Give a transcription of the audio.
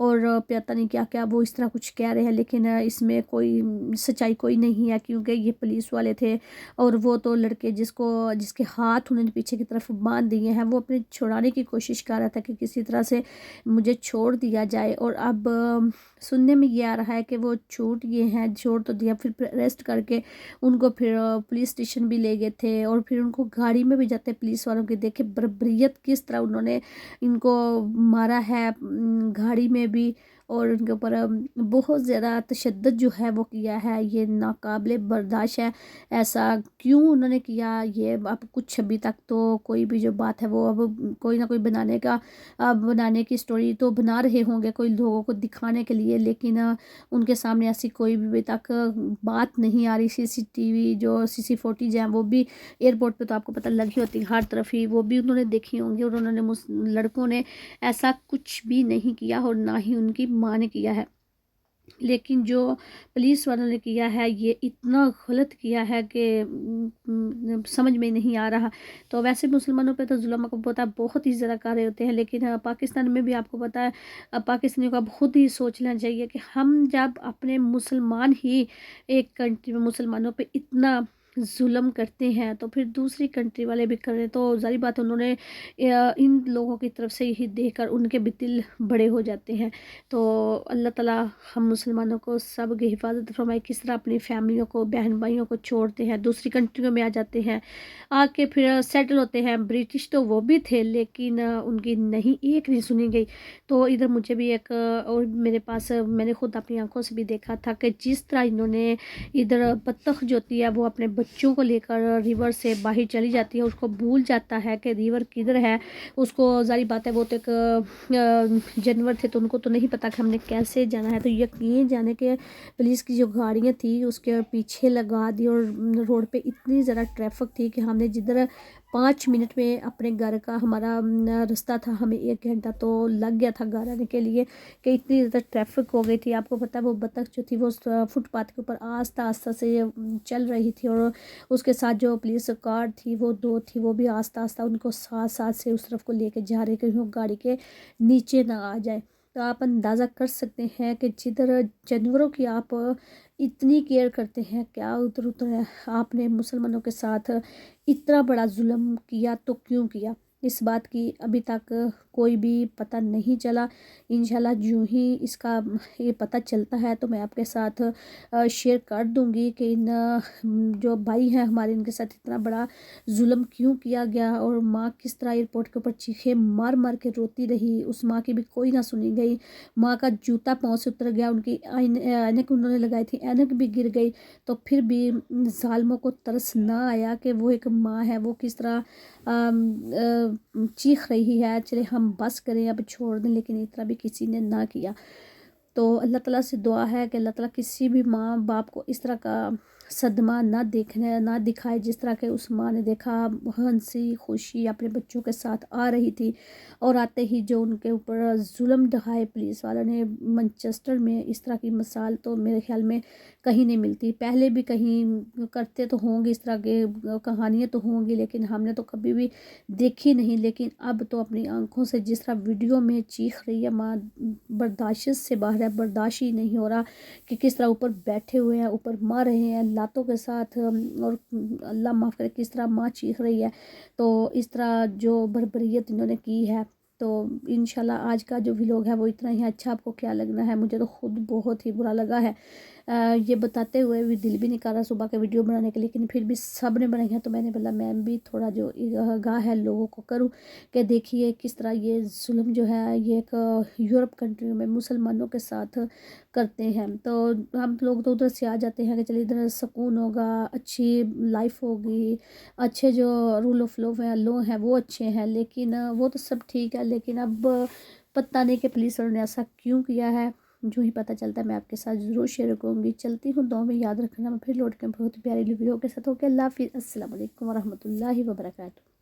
اور پتہ نہیں کیا کیا وہ اس طرح کچھ کہہ رہے ہیں، لیکن اس میں کوئی سچائی کوئی نہیں ہے، کیونکہ یہ پولیس والے تھے اور وہ تو لڑکے جس کے ہاتھ انہوں نے پیچھے کی طرف باندھ دیے ہیں وہ اپنے چھڑانے کی کوشش کر رہا تھا کہ کسی طرح سے مجھے چھوڑ دیا جائے، اور اب سننے میں یہ آ رہا ہے کہ وہ چھوٹ گئے ہیں، چھوڑ تو دیا، پھر اریسٹ کر کے ان کو پھر پولیس اسٹیشن بھی لے گئے تھے، اور پھر ان کو گاڑی میں بھی جاتے پولیس والوں کے دیکھے بربریت کس طرح انہوں نے ان کو مارا ہے گاڑی میں بھی، اور ان کے اوپر بہت زیادہ تشدد جو ہے وہ کیا ہے، یہ ناقابل برداشت ہے۔ ایسا کیوں انہوں نے کیا، یہ اب کچھ ابھی تک تو کوئی بھی جو بات ہے وہ اب کوئی نہ کوئی بنانے کی سٹوری تو بنا رہے ہوں گے کوئی لوگوں کو دکھانے کے لیے، لیکن ان کے سامنے ایسی کوئی بھی ابھی تک بات نہیں آ رہی۔ سی سی فوٹیج ہیں وہ بھی ایئرپورٹ پہ تو آپ کو پتہ لگی ہوتی ہر طرف ہی، وہ بھی انہوں نے دیکھی ہوں گی، اور انہوں نے لڑکوں نے ایسا کچھ بھی نہیں کیا اور نہ ہی ان کی ماں نے کیا ہے، لیکن جو پولیس والوں نے کیا ہے یہ اتنا غلط کیا ہے کہ سمجھ میں نہیں آ رہا۔ تو ویسے مسلمانوں پہ تو ظلم کو پتہ بہت ہی زیادہ کر رہے ہوتے ہیں، لیکن پاکستان میں بھی آپ کو پتہ ہے پاکستانیوں کو اب خود ہی سوچ لینا چاہیے کہ ہم جب اپنے مسلمان ہی ایک کنٹری میں مسلمانوں پہ اتنا ظلم کرتے ہیں تو پھر دوسری کنٹری والے بھی کر رہے ہیں، تو ظاہر بات انہوں نے ان لوگوں کی طرف سے یہی دیکھ کر ان کے بھی دل بڑے ہو جاتے ہیں۔ تو اللہ تعالیٰ ہم مسلمانوں کو سب کی حفاظت فرمائے، کس طرح اپنی فیملیوں کو بہن بھائیوں کو چھوڑتے ہیں دوسری کنٹریوں میں آ جاتے ہیں، آ کے پھر سیٹل ہوتے ہیں۔ برٹش تو وہ بھی تھے لیکن ان کی ایک نہیں سنی گئی۔ تو ادھر مجھے بھی ایک اور میرے پاس میں نے خود اپنی آنکھوں سے بھی دیکھا تھا کہ جس طرح انہوں نے ادھر بطخ جو ہوتی ہے وہ اپنے بچوں کو لے کر ریور سے باہر چلی جاتی ہے، اس کو بھول جاتا ہے کہ ریور کدھر ہے، اس کو ظاہر بات ہے وہ تو ایک جانور تھے تو ان کو تو نہیں پتا کہ ہم نے کیسے جانا ہے، تو یقین جانے کہ پولیس کی جو گاڑیاں تھی اس کے پیچھے لگا دی، اور روڈ پہ اتنی زیادہ ٹریفک تھی کہ ہم نے جدھر 5 منٹ میں اپنے گھر کا ہمارا رستہ تھا، ہمیں 1 گھنٹہ تو لگ گیا تھا گھر آنے کے لیے، کہ اتنی زیادہ ٹریفک ہو گئی تھی۔ آپ کو پتہ ہے وہ بطخ جو تھی وہ فٹ پاتھ کے اوپر آہستہ آہستہ سے چل رہی تھی، اور اس کے ساتھ جو پولیس کار تھی وہ 2 تھی وہ بھی آہستہ آہستہ ان کو ساتھ ساتھ سے اس طرف کو لے کے جا رہے کہ وہ گاڑی کے نیچے نہ آ جائے۔ تو آپ اندازہ کر سکتے ہیں کہ جدھر جانوروں کی آپ اتنی کیئر کرتے ہیں، کیا ادھر آپ نے مسلمانوں کے ساتھ اتنا بڑا ظلم کیا تو کیوں کیا، اس بات کی ابھی تک کوئی بھی پتہ نہیں چلا۔ انشاءاللہ جو ہی اس کا یہ پتہ چلتا ہے تو میں آپ کے ساتھ شیئر کر دوں گی کہ ان جو بھائی ہیں ہمارے ان کے ساتھ اتنا بڑا ظلم کیوں کیا گیا، اور ماں کس طرح ایئرپورٹ کے اوپر چیخے مار مار کے روتی رہی، اس ماں کی بھی کوئی نہ سنی گئی، ماں کا جوتا پاؤں سے اتر گیا، ان کی اینک انہوں نے لگائی تھی اینک بھی گر گئی، تو پھر بھی ظالموں کو ترس نہ آیا کہ وہ ایک ماں ہے وہ کس طرح چیخ رہی ہے، چلے ہم بس کریں اب چھوڑ دیں، لیکن اتنا بھی کسی نے نہ کیا۔ تو اللہ تعالیٰ سے دعا ہے کہ اللہ تعالیٰ کسی بھی ماں باپ کو اس طرح کا صدمہ نہ دکھائے جس طرح کہ اس ماں نے دیکھا، ہنسی خوشی اپنے بچوں کے ساتھ آ رہی تھی، اور آتے ہی جو ان کے اوپر ظلم ڈھائے پولیس والوں نے مانچسٹر میں، اس طرح کی مثال تو میرے خیال میں کہیں نہیں ملتی، پہلے بھی کہیں کرتے تو ہوں گے اس طرح کے کہانیاں تو ہوں گی، لیکن ہم نے تو کبھی بھی دیکھی نہیں، لیکن اب تو اپنی آنکھوں سے جس طرح ویڈیو میں چیخ رہی ہے ماں، برداشت سے باہر ہے، برداشت ہی نہیں ہو رہا کہ کس طرح اوپر بیٹھے ہوئے ہیں، اوپر ماں رہے ہیں لاتوں کے ساتھ، اور اللہ معاف کرے کس طرح ماں چیخ رہی ہے، تو اس طرح جو بربریت انہوں نے کی ہے۔ تو انشاءاللہ آج کا جو ویلوگ ہے وہ اتنا ہی، اچھا آپ کو کیا لگنا ہے، مجھے تو خود بہت ہی برا لگا ہے، یہ بتاتے ہوئے بھی دل بھی نہیں کر رہا صبح کے ویڈیو بنانے کے، لیکن پھر بھی سب نے بنائی ہے تو میں نے بولا میں بھی تھوڑا جو آگاہ ہے لوگوں کو کروں کہ دیکھیے کس طرح یہ ظلم جو ہے یہ ایک یورپ کنٹریوں میں مسلمانوں کے ساتھ کرتے ہیں، تو ہم لوگ تو ادھر سے آ جاتے ہیں کہ چلیے ادھر سکون ہوگا، اچھی لائف ہوگی، اچھے جو رول آف لو ہیں وہ اچھے ہیں، لیکن وہ تو سب ٹھیک ہے، لیکن اب پتہ نہیں کہ پولیس والوں نے ایسا کیوں کیا ہے، جو ہی پتہ چلتا ہے میں آپ کے ساتھ ضرور شیئر کروں گی۔ چلتی ہوں دعاؤں میں یاد رکھنا، میں پھر لوٹ کے بہت پیاری ویڈیو کے ساتھ ہو کے اللہ حافظ، السلام علیکم ورحمۃ اللہ وبرکاتہ۔